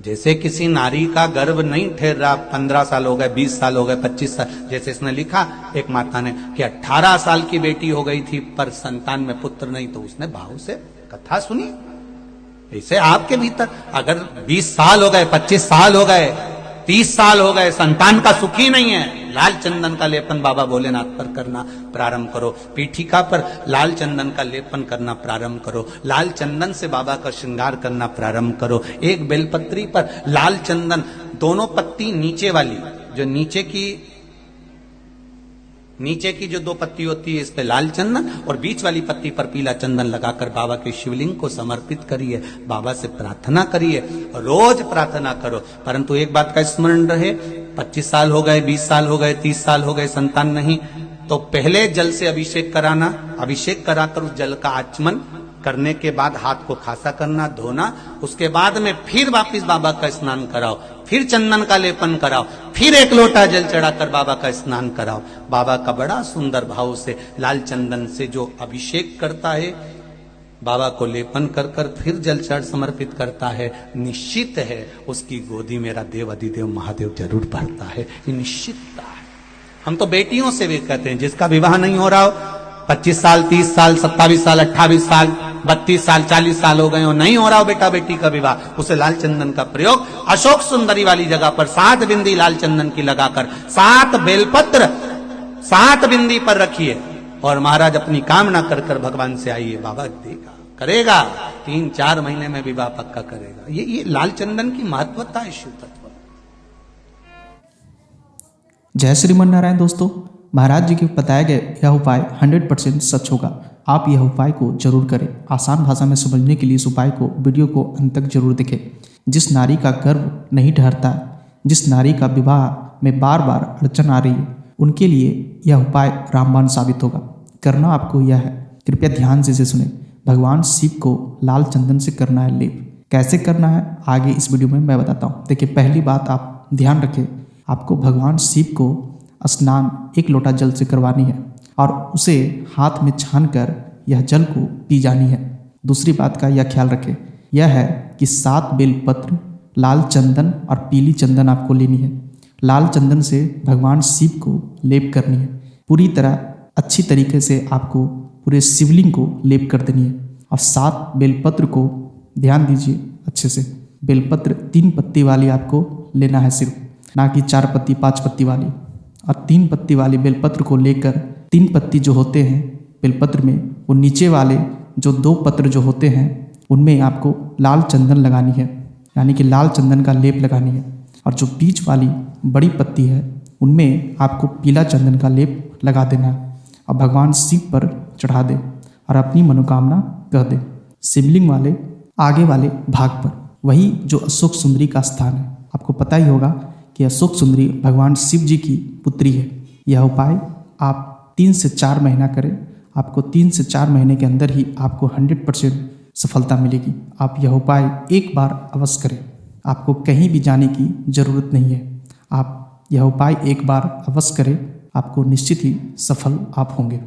जैसे किसी नारी का गर्भ नहीं ठहर रहा, 15 साल हो गए, 20 साल हो गए, 25 साल, जैसे इसने लिखा एक माता ने कि 18 साल की बेटी हो गई थी पर संतान में पुत्र नहीं, तो उसने भाव से कथा सुनी। ऐसे आपके भीतर अगर 20 साल हो गए, 25 साल हो गए, 30 साल हो गए, संतान का सुख ही नहीं है, लाल चंदन का लेपन बाबा भोलेनाथ पर करना प्रारंभ करो। पीठिका पर लाल चंदन का लेपन करना प्रारंभ करो। लाल चंदन से बाबा का श्रृंगार करना प्रारंभ करो। एक बेलपत्री पर लाल चंदन, दोनों पत्ती नीचे वाली, जो नीचे की जो 2 पत्ती होती है, इस पे लाल चंदन, और बीच वाली पत्ती पर पीला चंदन लगाकर बाबा के शिवलिंग को समर्पित करिए। बाबा से प्रार्थना करिए, रोज प्रार्थना करो। परंतु एक बात का स्मरण रहे, 25 साल हो गए, 20 साल हो गए, 30 साल हो गए, संतान नहीं, तो पहले जल से अभिषेक कराना, अभिषेक कराकर उस जल का आचमन करने के बाद हाथ को खासा करना, धोना, उसके बाद में फिर वापिस बाबा का स्नान कराओ, फिर चंदन का लेपन कराओ, फिर 1 लोटा जल चढ़ाकर बाबा का स्नान कराओ। बाबा का बड़ा सुंदर भाव से लाल चंदन से जो अभिषेक करता है, बाबा को लेपन कर कर फिर जल चढ़ समर्पित करता है, निश्चित है उसकी गोदी मेरा देव अधिदेव महादेव जरूर भरता है। ये निश्चितता है। हम तो बेटियों से भी कहते हैं, जिसका विवाह नहीं हो रहा हो, 25 साल, 30 साल, 27 साल, 28 साल, 32 साल, 40 साल हो गए हो, नहीं हो रहा हो बेटा बेटी का विवाह, उसे लाल चंदन का प्रयोग अशोक सुंदरी वाली जगह पर 7 बिंदी लाल चंदन की लगाकर 7 बेलपत्र 7 बिंदी पर रखिए और महाराज अपनी कामना कर कर भगवान से आइए, बाबा देगा, करेगा, 3-4 महीने में विवाह पक्का करेगा। ये लाल चंदन की महत्वता है शिव तत्व। जय श्रीमन नारायण। दोस्तों, महाराज जी के बताए गए यह उपाय 100% सच होगा। आप यह उपाय को जरूर करें। आसान भाषा में समझने के लिए इस उपाय को, वीडियो को अंत तक जरूर देखें। जिस नारी का गर्भ नहीं ठहरता, जिस नारी का विवाह में बार बार अड़चन आ रही है, उनके लिए यह उपाय रामबाण साबित होगा। करना आपको यह है, कृपया ध्यान से इसे सुने। भगवान शिव को लाल चंदन से करना है लेप। कैसे करना है आगे इस वीडियो में मैं बताता हूँ। देखिए, पहली बात आप ध्यान रखें, आपको भगवान शिव को स्नान 1 लोटा जल से करवानी है और उसे हाथ में छानकर यह जल को पी जानी है। दूसरी बात का यह ख्याल रखें, यह है कि 7 बेलपत्र, लाल चंदन और पीली चंदन आपको लेनी है। लाल चंदन से भगवान शिव को लेप करनी है। पूरी तरह अच्छी तरीके से आपको पूरे शिवलिंग को लेप कर देनी है। और 7 बेलपत्र को ध्यान दीजिए अच्छे से, बेलपत्र 3 पत्ती वाली आपको लेना है सिर्फ, ना कि 4 पत्ती 5 पत्ती वाली। और 3 पत्ती वाले बेलपत्र को लेकर 3 पत्ती जो होते हैं बेलपत्र में, वो नीचे वाले जो 2 पत्र जो होते हैं उनमें आपको लाल चंदन लगानी है, यानी कि लाल चंदन का लेप लगानी है। और जो बीच वाली बड़ी पत्ती है उनमें आपको पीला चंदन का लेप लगा देना है और भगवान शिव पर चढ़ा दे और अपनी मनोकामना कह दे। शिवलिंग वाले आगे वाले भाग पर, वही जो अशोक सुंदरी का स्थान है, आपको पता ही होगा कि अशोक सुंदरी भगवान शिव जी की पुत्री है। यह उपाय आप 3 से 4 महीना करें। आपको 3 से 4 महीने के अंदर ही आपको 100% सफलता मिलेगी। आप यह उपाय एक बार अवश्य करें। आपको कहीं भी जाने की जरूरत नहीं है। आप यह उपाय एक बार अवश्य करें, आपको निश्चित ही सफल आप होंगे।